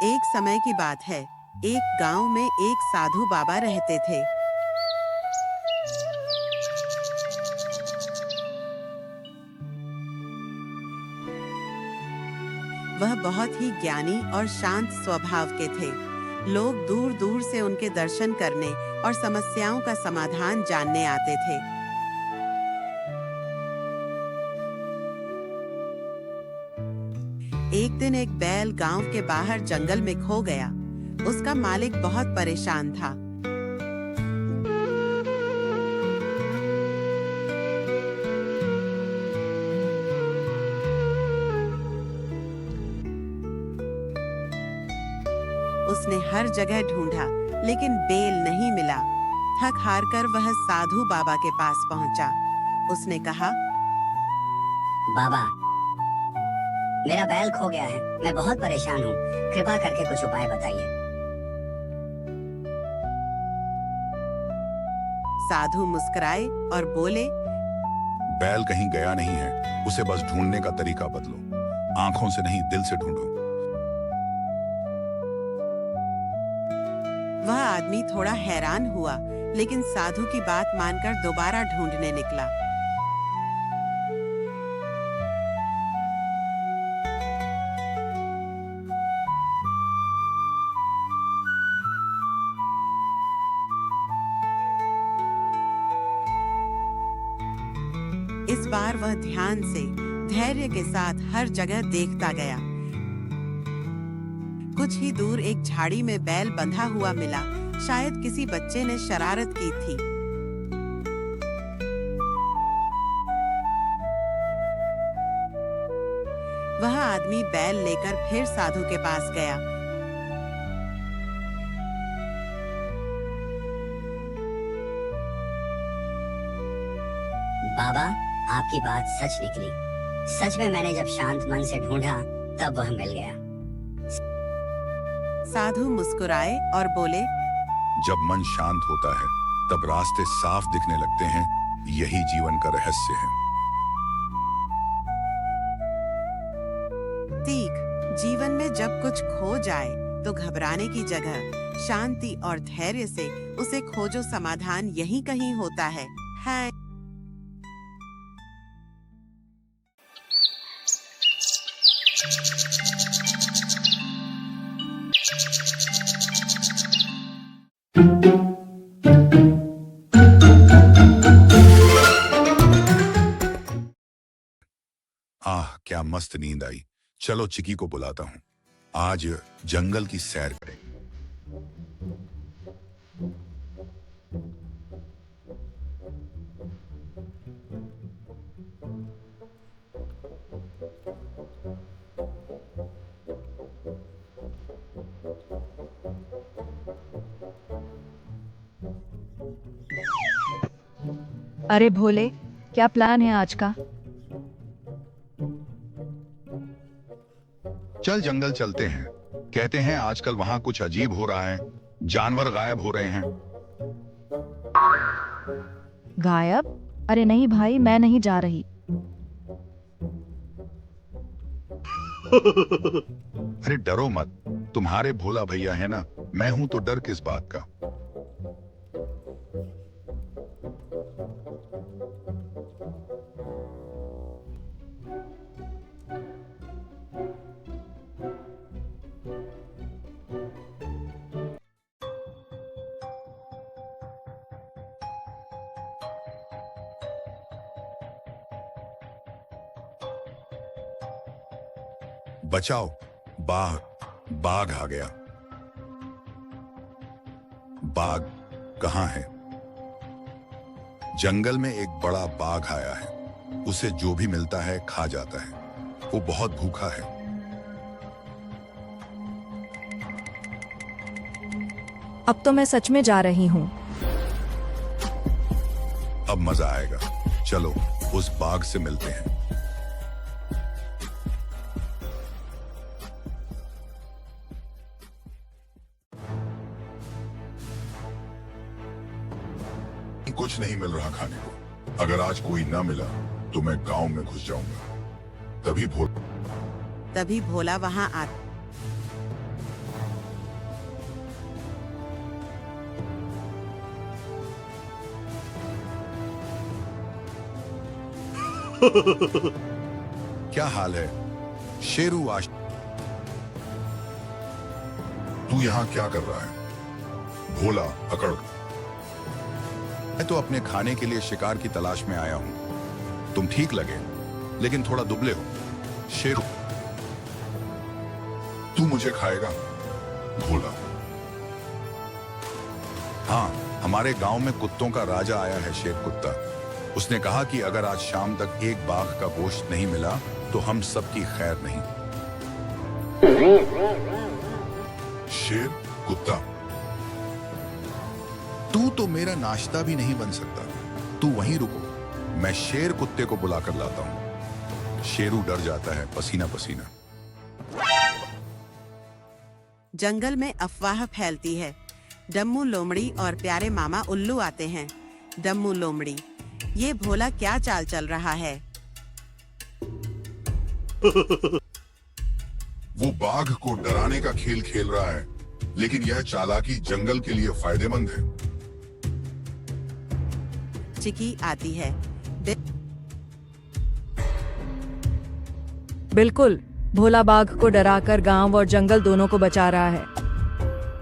एक समय की बात है। एक गांव में एक साधु बाबा रहते थे। वह बहुत ही ज्ञानी और शांत स्वभाव के थे। लोग दूर दूर से उनके दर्शन करने और समस्याओं का समाधान जानने आते थे। एक दिन एक बैल गांव के बाहर जंगल में खो गया। उसका मालिक बहुत परेशान था। उसने हर जगह ढूंढा, लेकिन बेल नहीं मिला। थक हार कर वह साधु बाबा के पास पहुंचा। उसने कहा, बाबा, मेरा बैल खो गया है। मैं बहुत परेशान हूँ। कृपा करके कुछ उपाय बताइए। साधु मुस्कुराए और बोले, बैल कहीं गया नहीं है, उसे बस ढूंढने का तरीका बदलो। आंखों से नहीं, दिल से ढूंढो। वह आदमी थोड़ा हैरान हुआ, लेकिन साधु की बात मानकर दोबारा ढूंढने निकला। इस बार वह ध्यान से, धैर्य के साथ हर जगह देखता गया। कुछ ही दूर एक झाड़ी में बैल बंधा हुआ मिला। शायद किसी बच्चे ने शरारत की थी। वह आदमी बैल लेकर फिर साधु के पास गया। बाबा, आपकी बात सच निकली। सच में मैंने जब शांत मन से ढूंढा, तब वह मिल गया। साधु मुस्कुराए और बोले, जब मन शांत होता है, तब रास्ते साफ दिखने लगते हैं। यही जीवन का रहस्य है। सीख, जीवन में जब कुछ खो जाए तो घबराने की जगह शांति और धैर्य से उसे खोजो। समाधान यहीं कहीं होता है। आह, क्या मस्त नींद आई। चलो चिकी को बुलाता हूँ। आज जंगल की सैर करें। अरे भोले, क्या प्लान है आज का? चल जंगल चलते हैं। कहते हैं आजकल वहां कुछ अजीब हो रहा है। जानवर गायब हो रहे हैं। गायब? अरे नहीं भाई, मैं नहीं जा रही। अरे डरो मत, तुम्हारे भोला भैया है ना। मैं हूं तो डर किस बात का। बचाओ, बाघ आ गया। बाघ कहाँ है? जंगल में एक बड़ा बाघ आया है। उसे जो भी मिलता है खा जाता है। वो बहुत भूखा है। अब तो मैं सच में जा रही हूँ। अब मजा आएगा। चलो उस बाघ से मिलते हैं। कुछ नहीं मिल रहा खाने को। अगर आज कोई ना मिला तो मैं गांव में घुस जाऊंगा। तभी भोला वहां क्या हाल है शेरू? आज तू यहाँ क्या कर रहा है? भोला अकड़। मैं तो अपने खाने के लिए शिकार की तलाश में आया हूं। तुम ठीक लगे, लेकिन थोड़ा दुबले हो। शेरू, तू मुझे खाएगा? भोला, हाँ, हमारे गांव में कुत्तों का राजा आया है, शेर कुत्ता। उसने कहा कि अगर आज शाम तक एक बाघ का गोश्त नहीं मिला तो हम सबकी खैर नहीं। शेर कुत्ता, तू तो मेरा नाश्ता भी नहीं बन सकता। तू वहीं रुको, मैं शेर कुत्ते को बुलाकर लाता हूं। शेरू डर जाता है, पसीना पसीना। जंगल में अफवाह फैलती है। डम्मू लोमड़ी और प्यारे मामा उल्लू आते हैं। डम्मू लोमड़ी, ये भोला क्या चाल चल रहा है? वो बाघ को डराने का खेल खेल रहा है, लेकिन यह चालाकी जंगल के लिए फायदेमंद है। चिकी आती है। बिल्कुल, भोला बाघ को डराकर गांव और जंगल दोनों को बचा रहा है।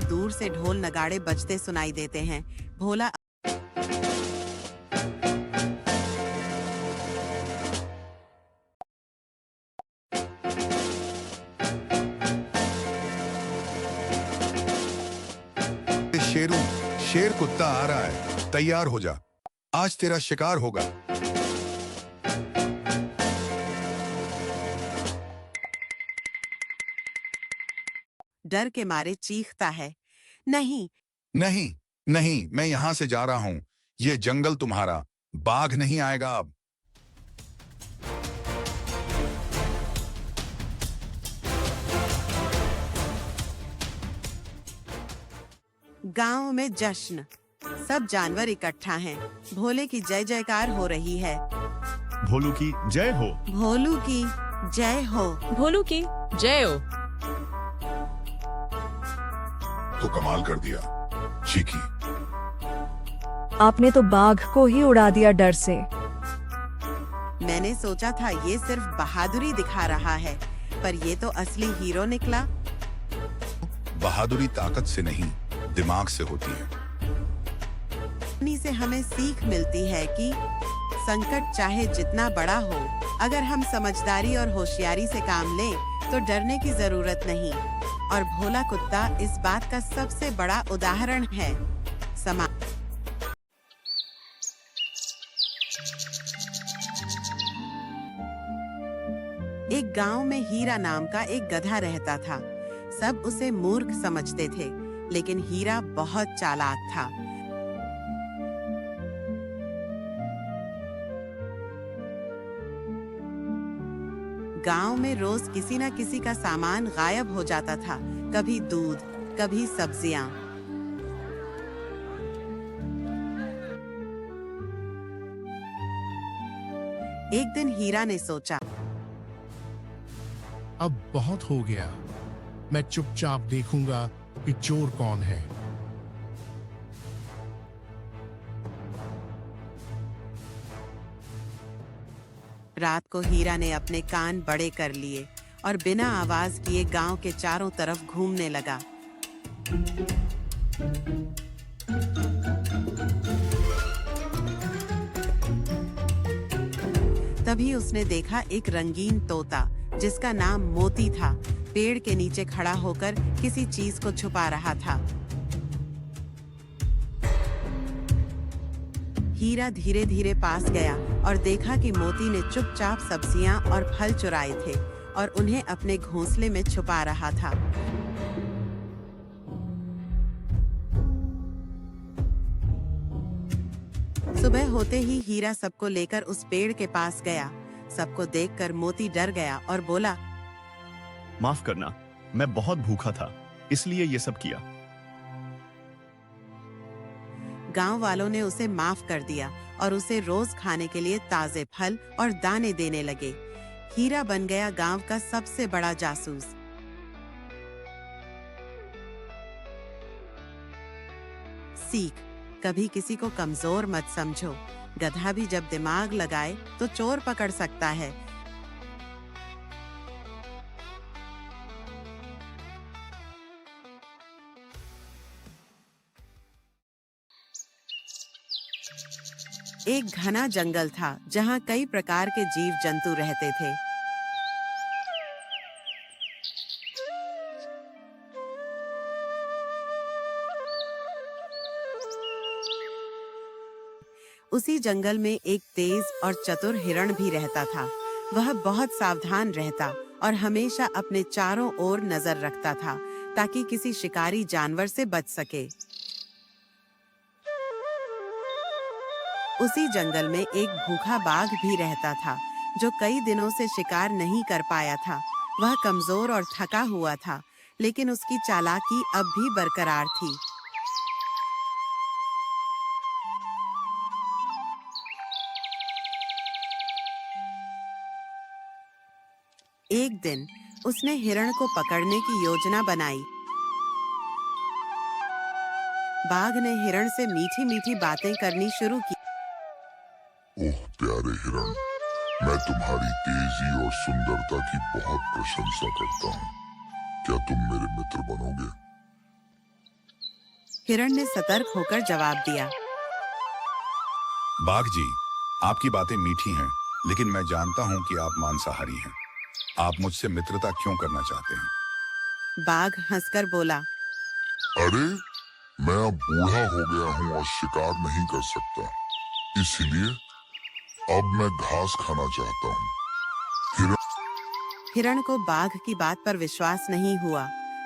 दूर से ढोल नगाड़े बजते सुनाई देते हैं। भोला शेरू, शेर कुत्ता आ रहा है, तैयार हो जा, आज तेरा शिकार होगा। डर के मारे चीखता है, नहीं नहीं नहीं, मैं यहां से जा रहा हूं। ये जंगल तुम्हारा, बाघ नहीं आएगा अब। गांव में जश्न, सब जानवर इकट्ठा हैं। भोले की जय जयकार हो रही है। भोलू की जय हो। भोलू की जय हो। भोलू की जय हो। तो कमाल कर दिया चीकी। आपने तो बाघ को ही उड़ा दिया डर से। मैंने सोचा था ये सिर्फ बहादुरी दिखा रहा है, पर ये तो असली हीरो निकला। बहादुरी ताकत से नहीं, दिमाग से होती है। इन्हीं से हमें सीख मिलती है कि संकट चाहे जितना बड़ा हो, अगर हम समझदारी और होशियारी से काम लें तो डरने की जरूरत नहीं। और भोला कुत्ता इस बात का सबसे बड़ा उदाहरण है। एक गांव में हीरा नाम का एक गधा रहता था। सब उसे मूर्ख समझते थे, लेकिन हीरा बहुत चालाक था। गांव में रोज किसी न किसी का सामान गायब हो जाता था। कभी दूध, कभी सब्जियां। एक दिन हीरा ने सोचा, अब बहुत हो गया, मैं चुपचाप देखूंगा कि चोर कौन है। रात को हीरा ने अपने कान बड़े कर लिए और बिना आवाज किए गांव के चारों तरफ घूमने लगा। तभी उसने देखा एक रंगीन तोता जिसका नाम मोती था, पेड़ के नीचे खड़ा होकर किसी चीज को छुपा रहा था। हीरा धीरे धीरे पास गया और देखा कि मोती ने चुपचाप सब्जियां और फल चुराए थे और उन्हें अपने घोंसले में छुपा रहा था। सुबह होते ही हीरा सबको लेकर उस पेड़ के पास गया। सबको देखकर मोती डर गया और बोला, माफ करना, मैं बहुत भूखा था, इसलिए ये सब किया। गांव वालों ने उसे माफ कर दिया और उसे रोज खाने के लिए ताजे फल और दाने देने लगे। हीरा बन गया गांव का सबसे बड़ा जासूस। सीख, कभी किसी को कमजोर मत समझो, गधा भी जब दिमाग लगाए तो चोर पकड़ सकता है। एक घना जंगल था जहाँ कई प्रकार के जीव जंतु रहते थे। उसी जंगल में एक तेज और चतुर हिरण भी रहता था। वह बहुत सावधान रहता और हमेशा अपने चारों ओर नजर रखता था ताकि किसी शिकारी जानवर से बच सके। उसी जंगल में एक भूखा बाघ भी रहता था जो कई दिनों से शिकार नहीं कर पाया था। वह कमजोर और थका हुआ था, लेकिन उसकी चालाकी अब भी बरकरार थी। एक दिन उसने हिरण को पकड़ने की योजना बनाई। बाघ ने हिरण से मीठी मीठी बातें करनी शुरू की। ओह प्यारे हिरण, मैं तुम्हारी तेजी और सुंदरता की बहुत प्रशंसा करता हूँ। क्या तुम मेरे मित्र बनोगे? हिरण ने सतर्क होकर जवाब दिया। बाघ जी, आपकी बातें मीठी हैं, लेकिन मैं जानता हूँ कि आप मांसाहारी हैं। आप मुझसे मित्रता क्यों करना चाहते हैं? बाघ हंसकर बोला, अरे, मैं अब बूढ़ा हो गया हूँ और शिकार नहीं कर सकता, इसलिए अब मैं घास खाना चाहता हूँ। हिरण को बाघ की बात पर विश्वास नहीं हुआ।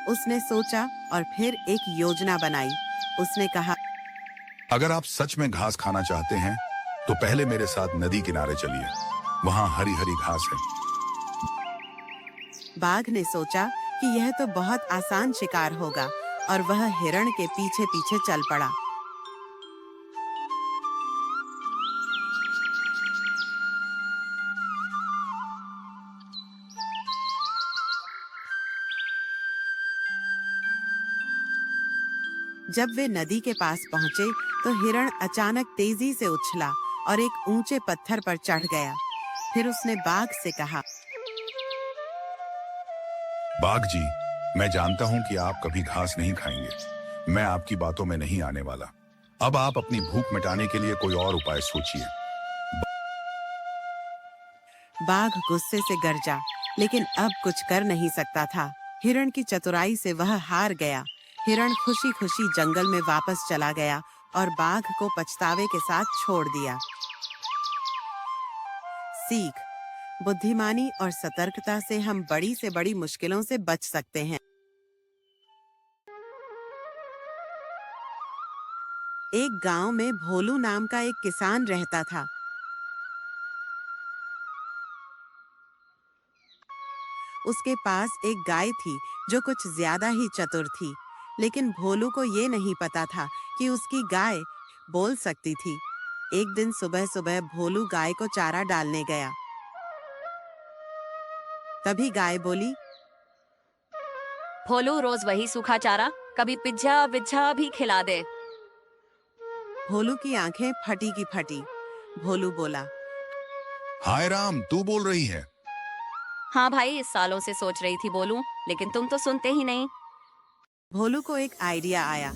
उसने सोचा और फिर एक योजना बनाई। उसने कहा, अगर आप सच में घास खाना चाहते हैं, तो पहले मेरे साथ नदी किनारे चलिए। वहाँ हरी हरी घास है। बाघ ने सोचा कि यह तो बहुत आसान शिकार होगा और वह हिरण के पीछे पीछे चल पड़ा। जब वे नदी के पास पहुंचे तो हिरण अचानक तेजी से उछला और एक ऊंचे पत्थर पर चढ़ गया। फिर उसने बाघ से कहा, बाघ जी, मैं जानता हूं कि आप कभी घास नहीं खाएंगे। मैं आपकी बातों में नहीं आने वाला। अब आप अपनी भूख मिटाने के लिए कोई और उपाय सोचिए। बाघ गुस्से से गरजा, लेकिन अब कुछ कर नहीं सकता था। हिरण की चतुराई से वह हार गया। हिरण खुशी खुशी जंगल में वापस चला गया और बाघ को पछतावे के साथ छोड़ दिया। सीख: बुद्धिमानी और सतर्कता से हम बड़ी से बड़ी मुश्किलों से बच सकते हैं। एक गांव में भोलू नाम का एक किसान रहता था। उसके पास एक गाय थी जो कुछ ज्यादा ही चतुर थी, लेकिन भोलू को ये नहीं पता था कि उसकी गाय बोल सकती थी। एक दिन सुबह सुबह भोलू गाय को चारा डालने गया। तभी गाय बोली, भोलू, रोज वही सूखा चारा, कभी पिज्जा विज्जा भी खिला दे। भोलू की आंखें फटी की फटी। भोलू बोला, हाय राम, तू बोल रही है? हाँ भाई, इस सालों से सोच रही थी बोलूं, लेकिन तुम तो सुनते ही नहीं। भोलू को एक आइडिया आया।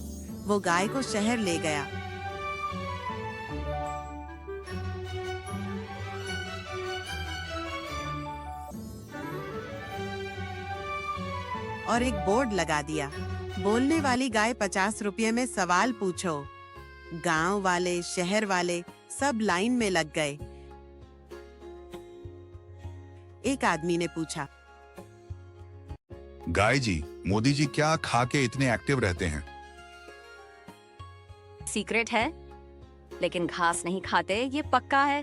वो गाय को शहर ले गया। और एक बोर्ड लगा दिया, बोलने वाली गाय 50 रुपये में सवाल पूछो। गांव वाले, शहर वाले सब लाइन में लग गए। एक आदमी ने पूछा, गाय जी, मोदी जी क्या खा के इतने एक्टिव रहते हैं? सीक्रेट है, लेकिन घास नहीं खाते, ये पक्का है।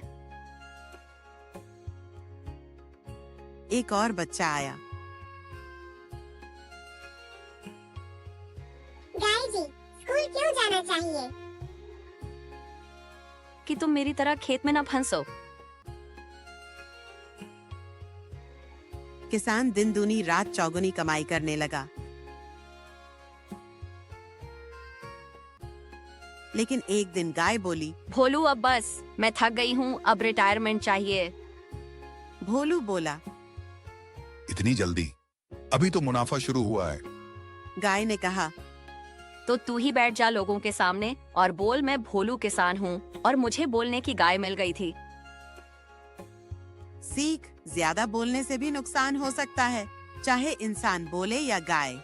एक और बच्चा आया। गाय जी, स्कूल क्यों जाना चाहिए? कि तुम मेरी तरह खेत में ना फंसो। किसान दिन दूनी रात चौगुनी कमाई करने लगा। लेकिन एक दिन गाय बोली। भोलू अब बस, मैं थक गई हूँ, अब रिटायरमेंट चाहिए। भोलू बोला। इतनी जल्दी? अभी तो मुनाफा शुरू हुआ है। गाय ने कहा। तो तू ही बैठ जा लोगों के सामने और बोल, मैं भोलू किसान हूँ और मुझे बोलने की गाय मिल गई थी। सीख, ज्यादा बोलने से भी नुकसान हो सकता है, चाहे इंसान बोले या गाय।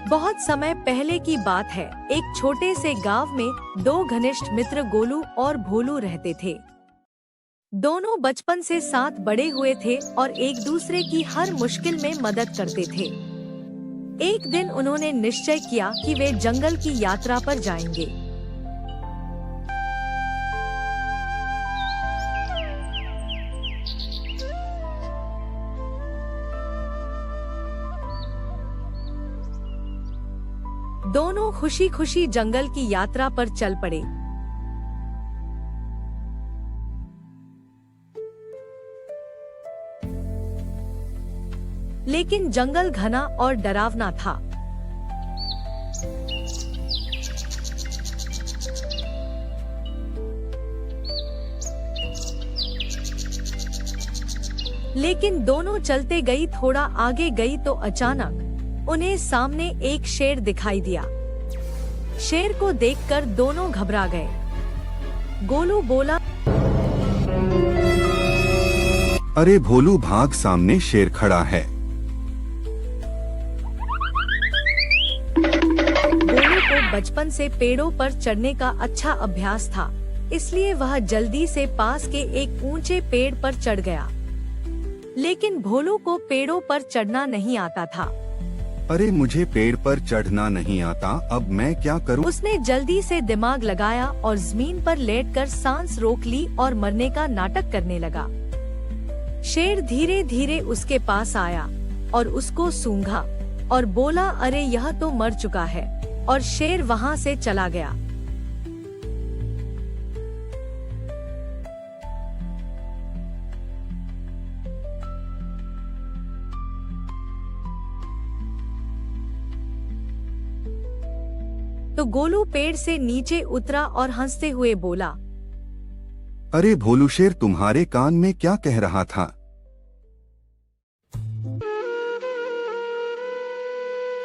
बहुत समय पहले की बात है। एक छोटे से गांव में दो घनिष्ठ मित्र गोलू और भोलू रहते थे। दोनों बचपन से साथ बड़े हुए थे और एक दूसरे की हर मुश्किल में मदद करते थे। एक दिन उन्होंने निश्चय किया कि वे जंगल की यात्रा पर जाएंगे। दोनों खुशी खुशी जंगल की यात्रा पर चल पड़े। लेकिन जंगल घना और डरावना था। लेकिन दोनों चलते गई, थोड़ा आगे गई तो अचानक उन्हें सामने एक शेर दिखाई दिया। शेर को देखकर दोनों घबरा गए। गोलू बोला, अरे भोलू भाग, सामने शेर खड़ा है। गोलू को बचपन से पेड़ों पर चढ़ने का अच्छा अभ्यास था, इसलिए वह जल्दी से पास के एक ऊंचे पेड़ पर चढ़ गया। लेकिन भोलू को पेड़ों पर चढ़ना नहीं आता था। अरे मुझे पेड़ पर चढ़ना नहीं आता, अब मैं क्या करूं? उसने जल्दी से दिमाग लगाया और जमीन पर लेटकर सांस रोक ली और मरने का नाटक करने लगा। शेर धीरे धीरे उसके पास आया और उसको सूंघा और बोला, अरे यह तो मर चुका है, और शेर वहाँ से चला गया। तो गोलू पेड़ से नीचे उतरा और हंसते हुए बोला, अरे भोलू, शेर तुम्हारे कान में क्या कह रहा था?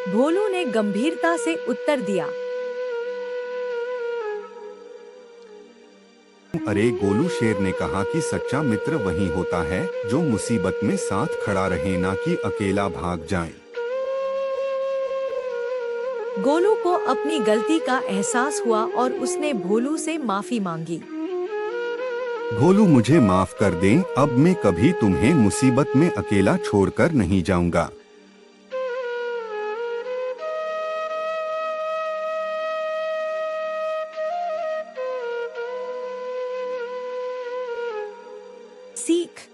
भोलू ने गंभीरता से उत्तर दिया, अरे गोलू, शेर ने कहा कि सच्चा मित्र वही होता है जो मुसीबत में साथ खड़ा रहे, ना कि अकेला भाग जाए। गोलू को अपनी गलती का एहसास हुआ और उसने भोलू से माफी मांगी। भोलू, मुझे माफ कर दें, अब मैं कभी तुम्हें मुसीबत में अकेला छोड़कर नहीं जाऊंगा। सीख,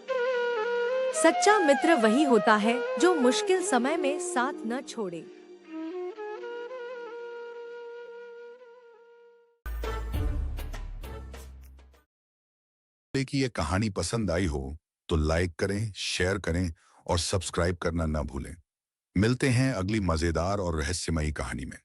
सच्चा मित्र वही होता है जो मुश्किल समय में साथ न छोड़े। कि ये कहानी पसंद आई हो तो लाइक करें, शेयर करें और सब्सक्राइब करना ना भूलें। मिलते हैं अगली मजेदार और रहस्यमयी कहानी में।